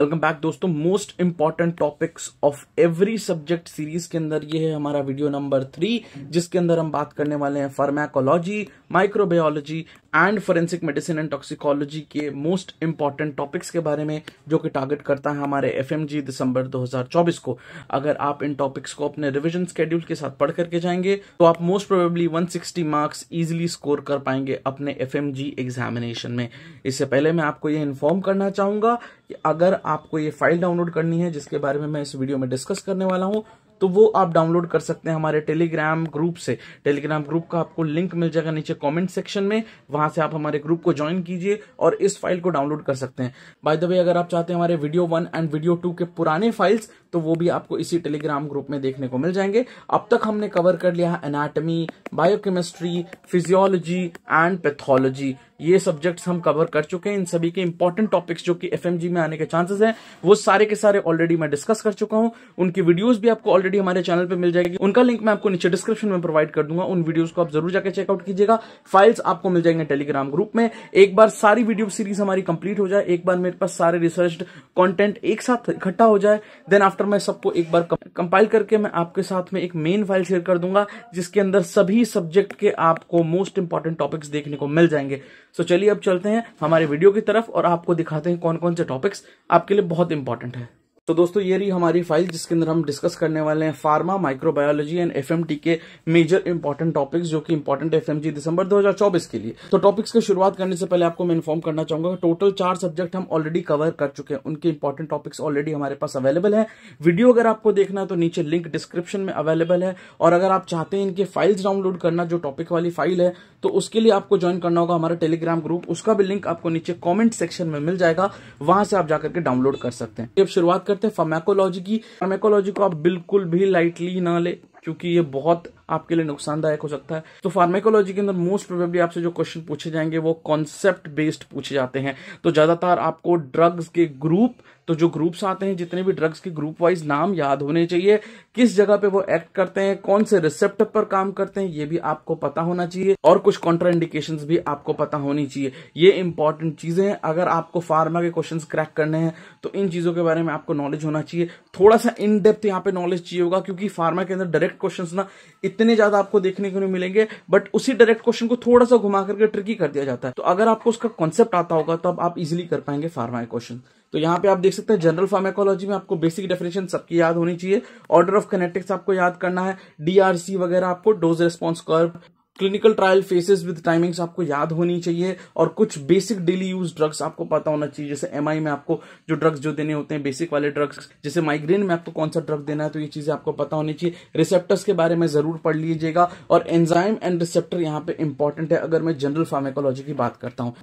Welcome back दोस्तों। Most important topics of every subject series के अंदर ये है हमारा वीडियो नंबर 3, जिसके अंदर हम बात करने वाले हैं pharmacology, microbiology and forensic medicine and toxicology के मोस्ट इंपॉर्टेंट टॉपिक्स के बारे में, जो कि टारगेट करता है हमारे एफएमजी दिसंबर 2024 को। अगर आप इन टॉपिक्स को अपने रिवीजन स्केड्यूल के साथ पढ़ करके जाएंगे तो आप most probably 160 marks easily score कर पाएंगे अपने एफएमजी एग्जामिनेशन में। इससे पहले मैं आपको ये इन्फॉर्म करना चाहूंगा कि अगर आपको ये फाइल डाउनलोड करनी है, जिसके बारे में मैं इस वीडियो में डिस्कस करने वाला हूं, तो वो आप डाउनलोड कर सकते हैं हमारे टेलीग्राम ग्रुप से। टेलीग्राम ग्रुप का आपको लिंक मिल जाएगा नीचे कमेंट सेक्शन में, वहां से आप हमारे ग्रुप को ज्वाइन कीजिए और इस फाइल को डाउनलोड कर सकते हैं। बाय द वे, अगर आप चाहते हैं हमारे वीडियो 1 एंड वीडियो 2 के पुराने फाइल्स, तो वो भी आपको इसी टेलीग्राम ग्रुप में देखने को मिल जाएंगे। अब तक हमने कवर कर लिया है anatomy, biochemistry, physiology and pathology. ये सब्जेक्ट्स हम कवर कर चुके हैं। इन सभी के इंपॉर्टेंट टॉपिक्स जो कि एफएमजी में आने के चांसेस हैं, वो सारे के सारे ऑलरेडी मैं डिस्कस कर चुका हूं। उनकी वीडियोस भी आपको ऑलरेडी हमारे चैनल पे मिल जाएगी। उनका लिंक मैं आपको नीचे डिस्क्रिप्शन में प्रोवाइड कर दूंगा। उन वीडियोस को आप जरूर जाकर चेकआउट कीजिएगा। फाइल्स आपको मिल जाएंगे टेलीग्राम ग्रुप में। एक बार सारी वीडियो सीरीज हमारी कंप्लीट हो जाए, एक बार मेरे पास सारे रिसर्च कंटेंट एक साथ इकट्ठा हो जाए, देन आफ्टर मैं सबको एक बार कंपाइल करके मैं आपके साथ में एक मेन फाइल शेयर कर दूंगा, जिसके अंदर सभी सब्जेक्ट के आपको मोस्ट इंपॉर्टेंट टॉपिक्स देखने को मिल जाएंगे। सो चलिए अब चलते हैं हमारे वीडियो की तरफ और आपको दिखाते हैं कौन कौन से टॉपिक्स आपके लिए बहुत इंपॉर्टेंट है। तो दोस्तों, ये रही हमारी फाइल, जिसके अंदर हम डिस्कस करने वाले हैं फार्मा, माइक्रोबायोलॉजी एंड एफएमटी के मेजर इंपॉर्टेंट टॉपिक्स, जो कि इंपॉर्टेंट एफएमजी दिसंबर 2024 के लिए। तो टॉपिक्स की शुरुआत करने से पहले आपको मैं इन्फॉर्म करना चाहूंगा, टोटल 4 सब्जेक्ट हम ऑलरेडी कवर कर चुके हैं। उनके इंपॉर्टेंट टॉपिक्स ऑलरेडी हमारे पास अवेलेबल है। वीडियो अगर आपको देखना है तो नीचे लिंक डिस्क्रिप्शन में अवेलेबल है, और अगर आप चाहते हैं इनके फाइल्स डाउनलोड करना, जो टॉपिक वाली फाइल है, तो उसके लिए आपको ज्वाइन करना होगा हमारा टेलीग्राम ग्रुप। उसका भी लिंक आपको नीचे कॉमेंट सेक्शन में मिल जाएगा, वहां से आप जाकर के डाउनलोड कर सकते हैं। अब शुरुआत करते हैं फार्माकोलॉजी की। फार्माकोलॉजी को आप बिल्कुल भी लाइटली ना ले, क्योंकि ये बहुत आपके लिए नुकसानदायक हो सकता है। तो फार्माकोलॉजी के अंदर मोस्ट प्रोबेबली आपसे जो क्वेश्चन पूछे जाएंगे वो कॉन्सेप्ट बेस्ड पूछे जाते हैं। तो ज्यादातर आपको ड्रग्स के ग्रुप, तो जो ग्रुप्स आते हैं, जितने भी ड्रग्स के ग्रुप वाइज नाम याद होने चाहिए, किस जगह पे वो एक्ट करते हैं, कौन से रिसेप्टर पर काम करते हैं, ये भी आपको पता होना चाहिए, और कुछ कॉन्ट्राइंडिकेशंस भी आपको पता होनी चाहिए। ये इंपॉर्टेंट चीजें हैं। अगर आपको फार्मा के क्वेश्चंस क्रैक करने हैं तो इन चीजों के बारे में आपको नॉलेज होना चाहिए। थोड़ा सा इन डेप्थ यहाँ पे नॉलेज चाहिए होगा, क्योंकि फार्मा के अंदर डायरेक्ट क्वेश्चंस ना इतने ज्यादा आपको देखने को नहीं मिलेंगे, बट उसी डायरेक्ट क्वेश्चन को थोड़ा सा घुमा करके ट्रिकी कर दिया जाता है। तो अगर आपको उसका कॉन्सेप्ट आता होगा तो आप इजीली कर पाएंगे फार्मा के क्वेश्चन। तो यहाँ पे आप देख सकते हैं जनरल फार्माकोलॉजी में आपको बेसिक डेफिनेशन सबकी याद होनी चाहिए। ऑर्डर ऑफ किनेटिक्स आपको याद करना है, डीआरसी वगैरह आपको, dose response curve, clinical trial faces with timings आपको याद होनी चाहिए, और कुछ बेसिक डेली यूज ड्रग्स आपको पता होना चाहिए। जैसे एमआई में आपको जो ड्रग्स जो देने होते हैं, बेसिक वाले ड्रग्स, जैसे माइग्रेन में आपको कौन सा ड्रग देना है, तो ये चीजें आपको पता होनी चाहिए। रिसेप्टर्स के बारे में जरूर पढ़ लीजिएगा, और एंजाइम एंड रिसेप्टर यहाँ पे इंपॉर्टेंट है अगर मैं जनरल फार्माकोलॉजी की बात करता हूँ।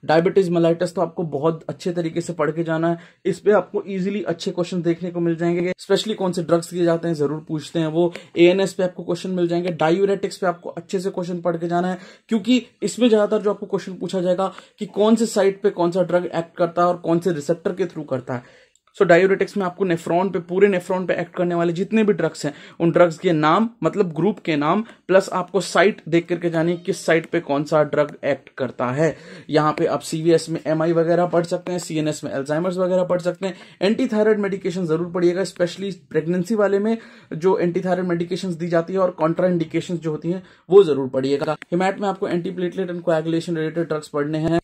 डायबिटीज मेलाइटस तो आपको बहुत अच्छे तरीके से पढ़ के जाना है। इस पे आपको इजीली अच्छे क्वेश्चन देखने को मिल जाएंगे, स्पेशली कौन से ड्रग्स दिए जाते हैं जरूर पूछते हैं वो। एएनएस पे आपको क्वेश्चन मिल जाएंगे। डायूरेटिक्स पे आपको अच्छे से क्वेश्चन पढ़ के जाना है, क्योंकि इसमें ज्यादातर जो आपको क्वेश्चन पूछा जाएगा कि कौन से साइट पे कौन सा ड्रग एक्ट करता है और कौन से रिसेप्टर के थ्रू करता है। सो डायूरेटिक्स में आपको नेफ्रॉन पे, पूरे नेफ्रॉन पे एक्ट करने वाले जितने भी ड्रग्स हैं, उन ड्रग्स के नाम, मतलब ग्रुप के नाम, प्लस आपको साइट देख करके जानिए किस साइट पे कौन सा ड्रग एक्ट करता है। यहाँ पे आप सीवीएस में एमआई वगैरह पढ़ सकते हैं, सीएनएस में अल्जाइमर्स वगैरह पढ़ सकते हैं। एंटी थायराइड मेडिकेशन जरूर पढ़िएगा, स्पेशली प्रेगनेंसी वाले में जो एंटी थायराइड मेडिकेशन दी जाती है और कॉन्ट्राइंडिकेशन जो होती है वो जरूर पढ़िएगा। हिमैट में आपको anti platelet and coagulation related drugs पढ़ने हैं।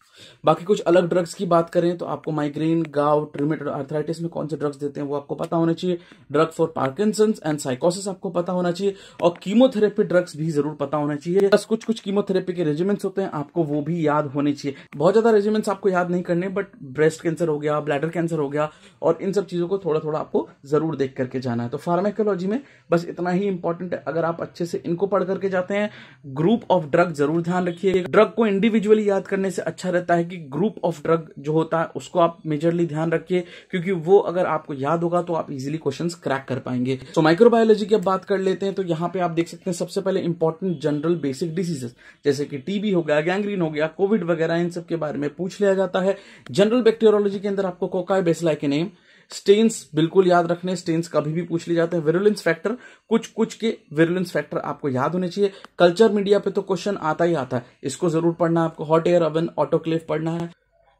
बाकी कुछ अलग ड्रग्स की बात करें तो आपको माइग्रेन, गाउट, रूमेटॉइड आर्थराइटिस में कौन से ड्रग्स देते हैं वो आपको पता होना चाहिए। ड्रग फॉर पार्किंसंस एंड साइकोसिस आपको पता होना चाहिए, और कीमोथेरेपी ड्रग्स भी जरूर पता होना चाहिए। बस कुछ कीमोथेरेपी के रेजिमेंट्स होते हैं, आपको वो भी याद होने चाहिए। बहुत ज्यादा रेजिमेंट्स आपको याद नहीं करने, बट ब्रेस्ट कैंसर हो गया, ब्लैडर कैंसर हो गया, और इन सब चीजों को थोड़ा थोड़ा आपको जरूर देख करके जाना है। तो फार्माकोलॉजी में बस इतना ही इंपॉर्टेंट है। अगर आप अच्छे से इनको पढ़ करके जाते हैं, ग्रुप ऑफ ड्रग जरूर ध्यान रखिए। ड्रग को इंडिविजुअली याद करने से अच्छा रहता है कि ग्रुप ऑफ ड्रग जो होता है उसको आप मेजरली ध्यान रखिए, क्योंकि वो अगर आपको याद होगा तो आप इजीली क्वेश्चंस क्रैक कर पाएंगे। तो माइक्रोबायोलॉजी की अब बात कर लेते हैं। तो यहाँ पे आप देख सकते हैं सबसे पहले इंपॉर्टेंट जनरल बेसिक डिसीजेस, जैसे कि टीबी हो गया, गैंग्रीन हो गया, कोविड वगैरह, इन सब के बारे में पूछ लिया जाता है। जनरल बैक्टीरियोलॉजी के अंदर आपको कोकाई बेसिलाई के नेम, स्टेन्स बिल्कुल याद रखने, स्टेन्स कभी भी पूछ लिए जाते हैं। विरुलेंस फैक्टर, कुछ के विरुलेंस फैक्टर आपको याद होने चाहिए। कल्चर मीडिया पे तो क्वेश्चन आता ही आता है, इसको जरूर पढ़ना है आपको। हॉट एयर ओवन, ऑटोक्लेव पढ़ना है।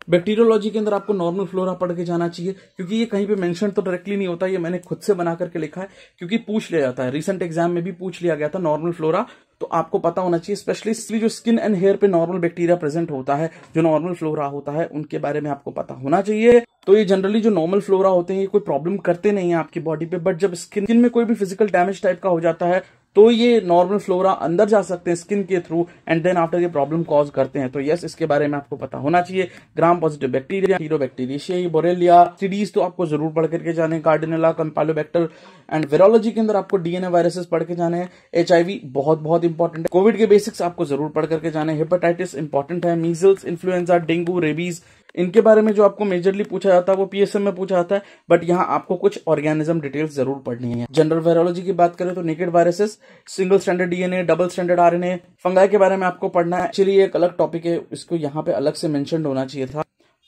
बैक्टीरियोलॉजी के अंदर आपको नॉर्मल फ्लोरा पढ़ के जाना चाहिए, क्योंकि ये कहीं पे मेंशन तो डायरेक्टली नहीं होता, ये मैंने खुद से बना करके लिखा है क्योंकि पूछ लिया जाता है, रिसेंट एग्जाम में भी पूछ लिया गया था नॉर्मल फ्लोरा, तो आपको पता होना चाहिए। स्पेशली जो स्किन एंड हेयर पे नॉर्मल बैक्टीरिया प्रेजेंट होता है, जो नॉर्मल फ्लोरा होता है, उनके बारे में आपको पता होना चाहिए। तो ये जनरली जो नॉर्मल फ्लोरा होते हैं ये कोई प्रॉब्लम करते नहीं है आपकी बॉडी पे, बट जब स्किन में कोई भी फिजिकल डैमेज टाइप का हो जाता है तो ये नॉर्मल फ्लोरा अंदर जा सकते हैं स्किन के थ्रू एंड देन आफ्टर ये प्रॉब्लम कॉज करते हैं। तो यस, इसके बारे में आपको पता होना चाहिए। ग्राम पॉजिटिव बैक्टीरिया, हीरोबैक्टीरिया, बोरेलिया, सीडीज तो आपको जरूर पढ़ करके जाने, गार्डिनेला, कैम्पालोबैक्टर एंड वायरोलॉजी के अंदर आपको डीएनए वायरसेस पढ़ के जाने हैं। एचआईवी बहुत बहुत इंपॉर्टेंट है। कोविड के बेसिक्स आपको जरूर पढ़ करके जाने। हेपेटाइटिस इंपॉर्टेंट है। मीजल्स, इन्फ्लुएंजा, डेंगू, रेबीज, इनके बारे में जो आपको मेजरली पूछा जाता है वो पीएसएम में पूछा जाता है, बट यहाँ आपको कुछ ऑर्गेनिज्म डिटेल्स जरूर पढ़नी है। जनरल वायरोलॉजी की बात करें तो naked viruses, single standard DNA, double standard RNA, fungi के बारे में आपको पढ़ना है। एक्चुअली एक अलग टॉपिक है, इसको यहाँ पे अलग से मेंशन होना चाहिए था।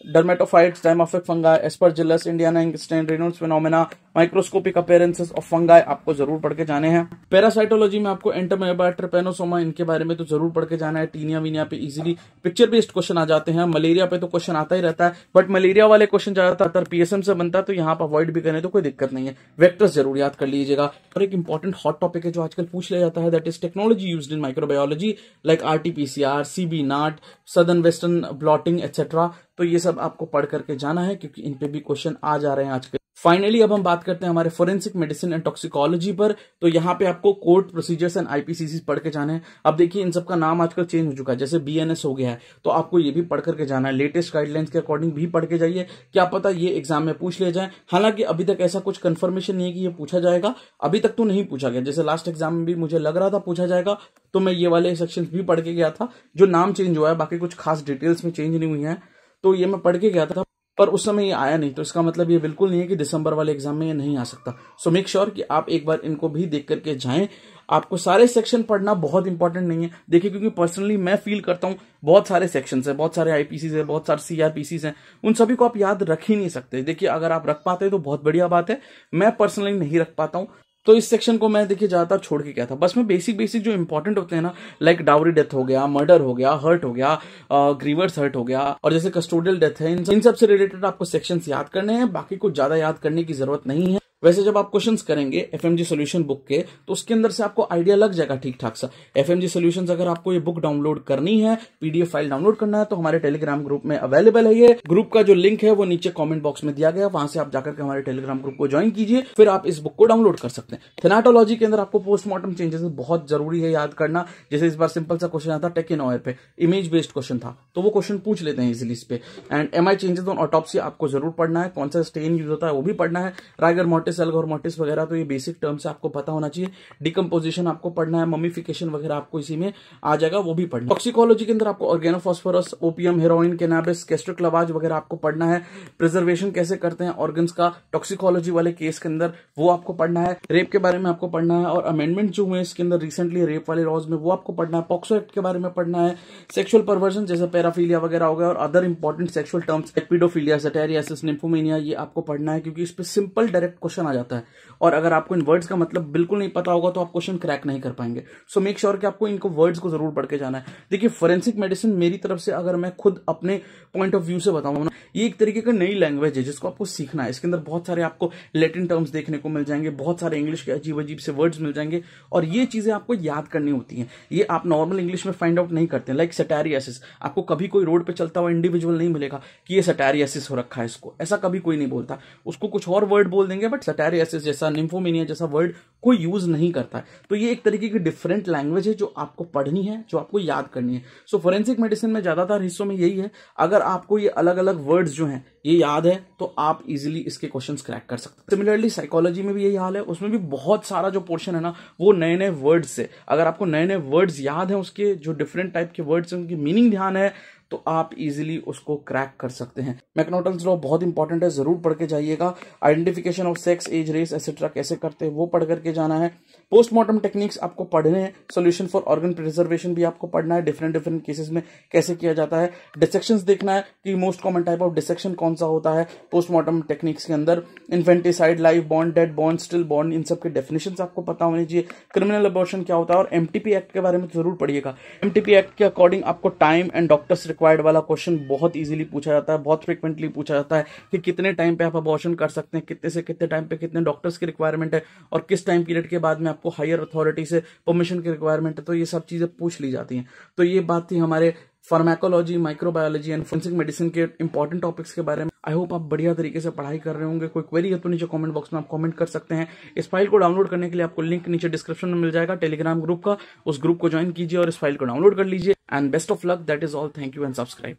डर्मेटोफाइट्स, डायमोफिक फंगाई, एस्परजिलस, इंडियाना इंस्टेन, Raynaud's phenomena, microscopic appearances of fungi आपको जरूर पढ़ के जाने हैं। पैरासाइटोलॉजी में आपको एंटोमेबा, ट्रिपेनोसोमा, इनके बारे में तो जरूर पढ़ के जाना है। टीनिया वीनिया पे इजीली पिक्चर बेस्ड क्वेश्चन आ जाते हैं। मलेरिया पे तो क्वेश्चन आता ही रहता है, बट मलेरिया वाले क्वेश्चन ज्यादातर पीएसएम से बनता है, तो यहाँ पर अवॉइड भी करें तो कोई दिक्कत नहीं है। वेक्टर्स जरूर याद कर लीजिएगा। और एक इंपॉर्टेंट हॉट टॉपिक है जो आजकल पूछ लिया जाता है, that is technology used in microbiology like RTPCR, CB NAAT, southern western blotting etcetera. तो ये सब आपको पढ़ करके जाना है क्योंकि इन पे भी क्वेश्चन आ जा रहे हैं आजकल। फाइनली अब हम बात करते हैं हमारे फोरेंसिक मेडिसिन एंड टॉक्सिकोलॉजी पर। तो यहाँ पे आपको कोर्ट प्रोसीजर्स एंड आईपीसीसी पढ़ के जाना है। अब देखिए इन सब का नाम आजकल चेंज हो चुका है, जैसे बीएनएस हो गया है, तो आपको ये भी पढ़ करके जाना है। लेटेस्ट गाइडलाइंस के अकॉर्डिंग भी पढ़ के जाइए, क्या पता ये एग्जाम में पूछ ले जाए। हालांकि अभी तक ऐसा कुछ कंफर्मेशन नहीं है कि ये पूछा जाएगा, अभी तक तो नहीं पूछा गया। जैसे लास्ट एग्जाम में भी मुझे लग रहा था पूछा जाएगा, तो मैं ये वाले सेक्शन भी पढ़ के गया था। जो नाम चेंज हुआ है, बाकी कुछ खास डिटेल्स में चेंज नहीं हुई है, तो ये मैं पढ़ के गया था, पर उस समय ये आया नहीं। तो इसका मतलब ये बिल्कुल नहीं है कि दिसंबर वाले एग्जाम में ये नहीं आ सकता। सो मेक श्योर कि आप एक बार इनको भी देख करके जाएं। आपको सारे सेक्शन पढ़ना बहुत इंपॉर्टेंट नहीं है, देखिए, क्योंकि पर्सनली मैं फील करता हूं बहुत सारे सेक्शंस है, बहुत सारे आईपीसीज है, बहुत सारे सीआरपीसीज हैं, उन सभी को आप याद रख ही नहीं सकते। देखिए, अगर आप रख पाते तो बहुत बढ़िया बात है, मैं पर्सनली नहीं रख पाता हूं, तो इस सेक्शन को मैं देखिए ज्यादातर छोड़ के गया था। बस मैं बेसिक जो इंपॉर्टेंट होते हैं ना, लाइक डाउरी डेथ हो गया, मर्डर हो गया, हर्ट हो गया, ग्रीवर्स हर्ट हो गया, और जैसे कस्टोडियल डेथ है, इन सब से रिलेटेड आपको सेक्शंस याद करने हैं, बाकी कुछ ज्यादा याद करने की जरूरत नहीं है। वैसे जब आप क्वेश्चंस करेंगे एफएमजी सॉल्यूशन बुक के, तो उसके अंदर से आपको आइडिया लग जाएगा ठीक ठाक सा। एफएमजी सॉल्यूशंस अगर आपको ये बुक डाउनलोड करनी है, पीडीएफ फाइल डाउनलोड करना है, तो हमारे टेलीग्राम ग्रुप में अवेलेबल है। ये ग्रुप का जो लिंक है वो नीचे कमेंट बॉक्स में दिया गया, वहां से आप जाकर के हमारे टेलीग्राम ग्रुप को ज्वाइन कीजिए, फिर आप इस बुक को डाउनलोड कर सकते हैं। थेनाटोलॉजी के अंदर आपको पोस्टमार्टम चेंजेस बहुत जरूरी है याद करना। जैसे इस बार सिंपल सा क्वेश्चन आता टेकिनॉयर पे, इमेज बेस्ड क्वेश्चन था, तो वो क्वेश्चन पूछ लेते हैं इजिली इस पे। And MI changes on autopsy आपको जरूर पढ़ना है, कौन सा स्टेन यूज होता है वो भी पढ़ना है। राइगर मोर्टिस, एल्गोर मोर्टिस वगैरह, तो ये बेसिक टर्म्स आपको पता होना चाहिए। डिकम्पोजिशन आपको पढ़ना है, ममीफिकेशन वगैरह आपको इसी में आ जाएगा, वो भी पढ़ना है। टॉक्सिकोलॉजी के अंदर आपको ऑर्गेनोफॉस्फोरस, ओपियम, हेरोइन, कैनाबिस, कैस्ट्रिक लवाज वगैरह आपको पढ़ना है। प्रिजर्वेशन कैसे करते हैं ऑर्गन्स का टॉक्सिकोलॉजी वाले केस के अंदर, वो आपको पढ़ना है। रेप के बारे में आपको पढ़ना है, और अमेंडमेंट जो हुए इसके अंदर रिसेंटली रेप वाले लॉज में, वो आपको पढ़ना है। पॉक्सो एक्ट के बारे में पढ़ना है। सेक्सुअल परवर्जन जैसे पैराफीलिया वगैरह हो गया, और other important sexual terms paedophilia, satyriasis, nymphomania, ये आपको पढ़ना है, क्योंकि इस पे सिंपल डायरेक्ट क्वेश्चन आ जाता है, और अगर आपको इन वर्ड्स का मतलब बिल्कुल नहीं पता होगा तो आप क्वेश्चन क्रैक नहीं कर पाएंगे। सो मेक श्योर कि आपको इनको वर्ड्स को जरूर पढ़ के जाना है। देखिए, फोरेंसिक मेडिसिन मेरी तरफ से अगर मैं खुद अपने पॉइंट ऑफ व्यू से बताऊं ना, ये एक तरीके का नई लैंग्वेज है जिसको आपको सीखना है। इसके अंदर बहुत सारे आपको लैटिन टर्म्स देखने को मिल जाएंगे, बहुत सारे इंग्लिश के अजीब अजीब से वर्ड्स मिल जाएंगे, और ये चीजें आपको याद करनी होती हैं। ये आप नॉर्मल इंग्लिश में फाइंड आउट नहीं करते। लाइक सटेरियासिस, आपको कभी कोई रोड पे चलता हुआ इंडिविजुअल नहीं मिलेगा कि ये सटेरियासिस हो रखा है इसको, ऐसा कभी कोई नहीं बोलता। उसको कुछ और वर्ड बोल देंगे, बट सटेरियासिस जैसा, निम्फोमेनिया जैसा वर्ड कोई यूज नहीं करता है। तो ये एक तरीके की डिफरेंट लैंग्वेज है जो आपको पढ़नी है, जो आपको याद करनी है। सो फोरेंसिक मेडिसिन में ज्यादातर हिस्सों में यही है, अगर आपको ये अलग अलग वर्ड्स जो हैं ये याद है तो आप इजीली इसके क्वेश्चंस क्रैक कर सकते हैं। सिमिलरली साइकोलॉजी में भी यही हाल है, उसमें भी बहुत सारा जो पोर्शन है ना वो नए नए वर्ड्स से, अगर आपको नए नए वर्ड्स याद है, उसके जो डिफरेंट टाइप के वर्ड्स हैं उनकी मीनिंग ध्यान है, तो आप इजीली उसको क्रैक कर सकते हैं। मैकनॉटन्स लॉ बहुत इंपॉर्टेंट है, जरूर पढ़ के जाइएगा। Identification of sex, age, race etcetera कैसे करते हैं वो पढ़ करके जाना है। पोस्टमार्टम टेक्निक्स आपको पढ़ने हैं। सोल्यूशन फॉर ऑर्गन प्रिजर्वेशन भी आपको पढ़ना है, डिफरेंट डिफरेंट केसेस में कैसे किया जाता है। डिसेक्शंस देखना है कि most common type of dissection कौन सा होता है पोस्टमार्टम टेक्निक्स के अंदर। Infanticide, live bond, dead bond, still bond, इन सब के डेफिनेशंस आपको पता होने चाहिए। क्रिमिनल अबॉर्शन क्या होता है, और एमटीपी एक्ट के बारे में जरूर पढ़िएगा। एमटीपी एक्ट के अकॉर्डिंग आपको टाइम एंड डॉक्टर्स रिक्वायर्ड वाला क्वेश्चन बहुत इजीली पूछा जाता है, बहुत फ्रिक्वेंटली पूछा जाता है कि कितने टाइम पे आप अबॉर्शन कर सकते हैं, कितने से कितने टाइम पे कितने डॉक्टर्स की रिक्वायरमेंट है और किस टाइम पीरियड के बाद में आपको हायर अथॉरिटी से परमिशन की रिक्वायरमेंट है। तो ये सब चीजें पूछ ली जाती हैं। तो ये बात थी हमारे pharmacology, microbiology and forensic medicine के इंपॉर्टेंट टॉपिक्स के बारे में। आई होप आप बढ़िया तरीके से पढ़ाई कर रहे होंगे। कोई क्वेरी है तो नीचे कमेंट बॉक्स में आप कमेंट कर सकते हैं। इस फाइल को डाउनलोड करने के लिए आपको लिंक नीचे डिस्क्रिप्शन में मिल जाएगा टेलीग्राम ग्रुप का, उस ग्रुप को ज्वाइन कीजिए और इस फाइल को डाउनलोड कर लीजिए। And best of luck, that is all. Thank you and subscribe.